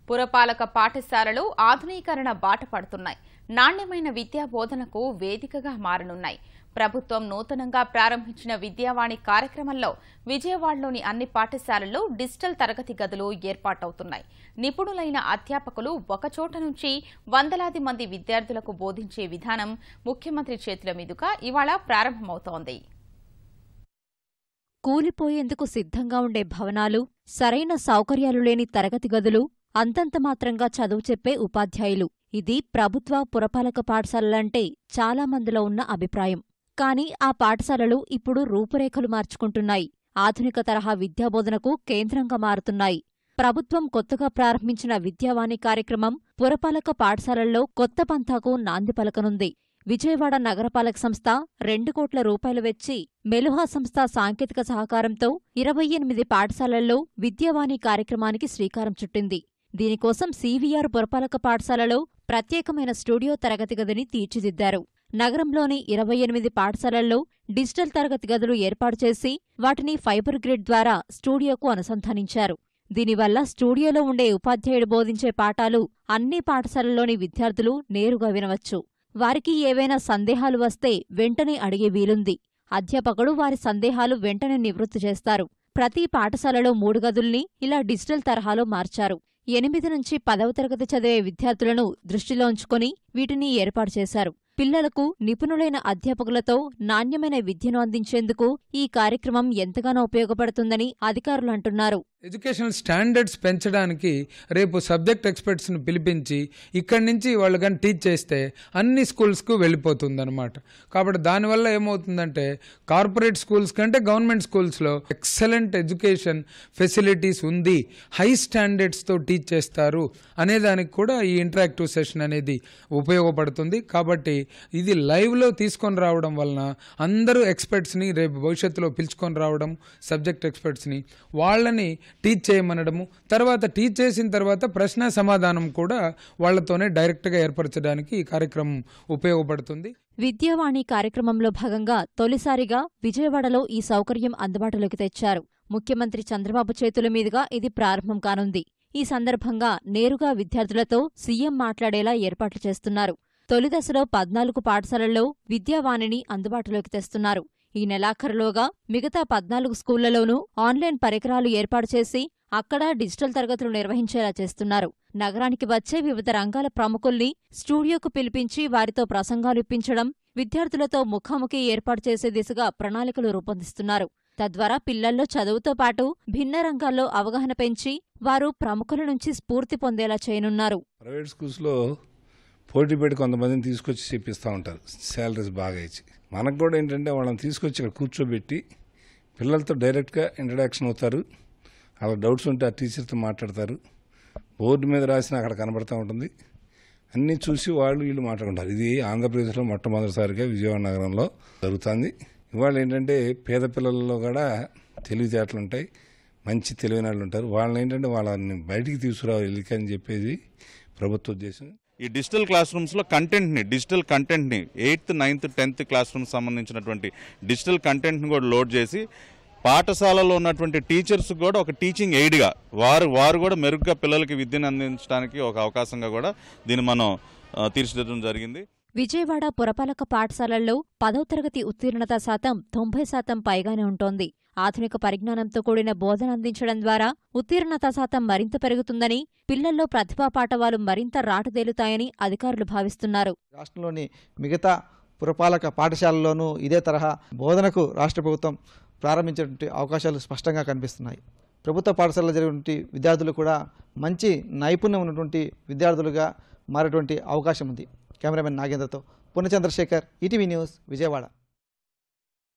పురపాలక పాఠశాలలు ఆధునీకరణ బాట పడుతున్నాయి. నాణ్యమైన విద్యా బోధనకు వేదికగా మారనున్నాయి. ప్రభుత్వం నూతనంగా ప్రారంభించిన విద్యావాణి కార్యక్రమంలో విజయవాడలోని అన్ని పాఠశాలల్లో డిజిటల్ తరగతి గదులు ఏర్పాటవుతున్నాయి. నిపుణులైన అధ్యాపకులు ఒకచోట నుంచి వందలాది మంది విద్యార్థులకు బోధించే విధానం ముఖ్యమంత్రి చేతుల మీదుగా ఇవాళ ప్రారంభమవుతోంది. కూలిపోయేందుకు సిద్ధంగా ఉండే భవనాలు, సరైన సౌకర్యాలు లేని తరగతి గదులు, అంతంతమాత్రంగా చదువు చెప్పే ఉపాధ్యాయులు — ఇది ప్రభుత్వ పురపాలక పాఠశాలలంటే చాలా మందిలో ఉన్న అభిప్రాయం. కాని ఆ పాఠశాలలు ఇప్పుడు రూపురేఖలు మార్చుకుంటున్నాయి. ఆధునిక తరహా విద్యాబోధనకు కేంద్రంగా మారుతున్నాయి. ప్రభుత్వం కొత్తగా ప్రారంభించిన విద్యావాణి కార్యక్రమం పురపాలక పాఠశాలల్లో కొత్త పంథాకు నాంది పలకనుంది. విజయవాడ నగరపాలక సంస్థ 2 కోట్ల రూపాయలు వెచ్చి మెలుహా సంస్థ సాంకేతిక సహకారంతో 28 పాఠశాలల్లో విద్యావాణి కార్యక్రమానికి శ్రీకారం చుట్టింది. దీనికోసం సివిఆర్ పురపాలక పాఠశాలలో ప్రత్యేకమైన స్టూడియో తరగతి గదిని తీర్చిదిద్దారు. నగరంలోని 28 పాఠశాలల్లో డిజిటల్ తరగతి గదులు ఏర్పాటు చేసి వాటిని ఫైబర్ గ్రిడ్ ద్వారా స్టూడియోకు అనుసంధానించారు. దీనివల్ల స్టూడియోలో ఉండే ఉపాధ్యాయుడు బోధించే పాఠాలు అన్ని పాఠశాలల్లోని విద్యార్థులు నేరుగా వినవచ్చు. వారికి ఏవైనా సందేహాలు వస్తే వెంటనే అడిగే వీలుంది. అధ్యాపకుడు వారి సందేహాలు వెంటనే నివృత్తి చేస్తారు. ప్రతి పాఠశాలలో 3 గదుల్ని ఇలా డిజిటల్ తరహాలో మార్చారు. 8 నుంచి 10వ తరగతి చదివే విద్యార్థులను దృష్టిలో ఉంచుకొని వీటిని ఏర్పాటు చేశారు. పిల్లలకు నిపుణులైన అధ్యాపకులతో నాణ్యమైన విద్యను అందించేందుకు ఈ కార్యక్రమం ఎంతగానో ఉపయోగపడుతుందని అధికారులు అంటున్నారు. ఎడ్యుకేషనల్ స్టాండర్డ్స్ పెంచడానికి రేపు సబ్జెక్ట్ ఎక్స్పర్ట్స్ని పిలిపించి ఇక్కడి నుంచి వాళ్ళు కానీ టీచ్ చేస్తే అన్ని స్కూల్స్కు వెళ్ళిపోతుందన్నమాట. కాబట్టి దానివల్ల ఏమవుతుందంటే కార్పొరేట్ స్కూల్స్ కంటే గవర్నమెంట్ స్కూల్స్లో ఎక్సలెంట్ ఎడ్యుకేషన్ ఫెసిలిటీస్ ఉంది, హై స్టాండర్డ్స్తో టీచ్ చేస్తారు అనేదానికి కూడా ఈ ఇంటరాక్టివ్ సెషన్ అనేది ఉపయోగపడుతుంది. కాబట్టి ఇది లైవ్లో తీసుకొని రావడం వలన అందరూ ఎక్స్పర్ట్స్ని రేపు భవిష్యత్తులో పిలుచుకొని రావడం, సబ్జెక్ట్ ఎక్స్పర్ట్స్ని వాళ్ళని టీచ్ చేయమనడము, తర్వాత టీచ్ చేసిన తర్వాత ప్రశ్న సమాధానం కూడా వాళ్లతోనే డైరెక్ట్గా ఏర్పరచడానికి ఈ కార్యక్రమం ఉపయోగపడుతుంది. విద్యావాణి కార్యక్రమంలో భాగంగా తొలిసారిగా విజయవాడలో ఈ సౌకర్యం అందుబాటులోకి తెచ్చారు. ముఖ్యమంత్రి చంద్రబాబు చేతుల మీదుగా ఇది ప్రారంభం కానుంది. ఈ సందర్భంగా నేరుగా విద్యార్థులతో సీఎం మాట్లాడేలా ఏర్పాట్లు చేస్తున్నారు. తొలిదశలో 14 పాఠశాలల్లో విద్యావాణిని అందుబాటులోకి తెస్తున్నారు. ఈ నెలాఖరులోగా మిగతా 14 స్కూళ్లలోనూ ఆన్లైన్ పరికరాలు ఏర్పాటు చేసి అక్కడ డిజిటల్ తరగతులు నిర్వహించేలా చేస్తున్నారు. నగరానికి వచ్చే వివిధ రంగాల ప్రముఖుల్ని స్టూడియోకు పిలిపించి వారితో ప్రసంగాలు ఇప్పించడం, విద్యార్థులతో ముఖాముఖి ఏర్పాటు చేసే దిశగా ప్రణాళికలు రూపొందిస్తున్నారు. తద్వారా పిల్లల్లో చదువుతో పాటు భిన్న రంగాల్లో అవగాహన పెంచి వారు ప్రముఖుల నుంచి స్ఫూర్తి పొందేలా చేయనున్నారు. ప్రైవేట్ స్కూల్స్లో పోటీ పెట్టి కొంతమందిని తీసుకొచ్చి చెప్పిస్తూ ఉంటారు, శాలరీస్ బాగా ఇచ్చి. మనకు కూడా ఏంటంటే వాళ్ళని తీసుకొచ్చి ఇక్కడ కూర్చోబెట్టి పిల్లలతో డైరెక్ట్గా ఇంట్రడక్షన్ అవుతారు. అలా డౌట్స్ ఉంటే ఆ టీచర్తో మాట్లాడతారు. బోర్డు మీద రాసిన అక్కడ కనబడుతూ ఉంటుంది. అన్నీ చూసి వాళ్ళు వీళ్ళు మాట్లాడుకుంటారు. ఇది ఆంధ్రప్రదేశ్లో మొట్టమొదటిసారిగా విజయవాడ నగరంలో జరుగుతుంది. ఇవాళ ఏంటంటే పేద పిల్లల్లో కూడా తెలివితేటలు ఉంటాయి, మంచి తెలివైన వాళ్ళు ఉంటారు. వాళ్ళని ఏంటంటే వాళ్ళని బయటికి తీసుకురావాలి అని చెప్పేది ప్రభుత్వ ఉద్దేశం. ఈ డిజిటల్ క్లాస్ రూమ్స్లో డిజిటల్ కంటెంట్ని 8th, 9th, 10th class rooms సంబంధించినటువంటి డిజిటల్ కంటెంట్ని కూడా లోడ్ చేసి పాఠశాలలో ఉన్నటువంటి టీచర్స్ కూడా ఒక టీచింగ్ ఎయిడ్గా వారు కూడా మెరుగ్గా పిల్లలకి విద్యను అందించడానికి ఒక అవకాశంగా కూడా దీన్ని మనం తీర్చిదిద్దడం జరిగింది. విజయవాడ పురపాలక పాఠశాలల్లో 10వ తరగతి ఉత్తీర్ణత శాతం 90% పైగానే ఉంటోంది. ఆధునిక పరిజ్ఞానంతో కూడిన బోధన అందించడం ద్వారా ఉత్తీర్ణత శాతం మరింత పెరుగుతుందని, పిల్లల్లో ప్రతిభా పాఠవాలు మరింత రాటుదేలుతాయని అధికారులు భావిస్తున్నారు. రాష్ట్రంలోని మిగతా పురపాలక పాఠశాలల్లోనూ ఇదే తరహా బోధనకు రాష్ట్ర ప్రభుత్వం ప్రారంభించేటువంటి అవకాశాలు స్పష్టంగా కనిపిస్తున్నాయి. ప్రభుత్వ పాఠశాలలో జరిగినటువంటి విద్యార్థులు కూడా మంచి నైపుణ్యం ఉన్నటువంటి విద్యార్థులుగా మారేటువంటి అవకాశం ఉంది. కెమెరామెన్ నాగేంద్రతో పూర్ణచంద్రశేఖర్, ఈటీవీ న్యూస్, విజయవాడ.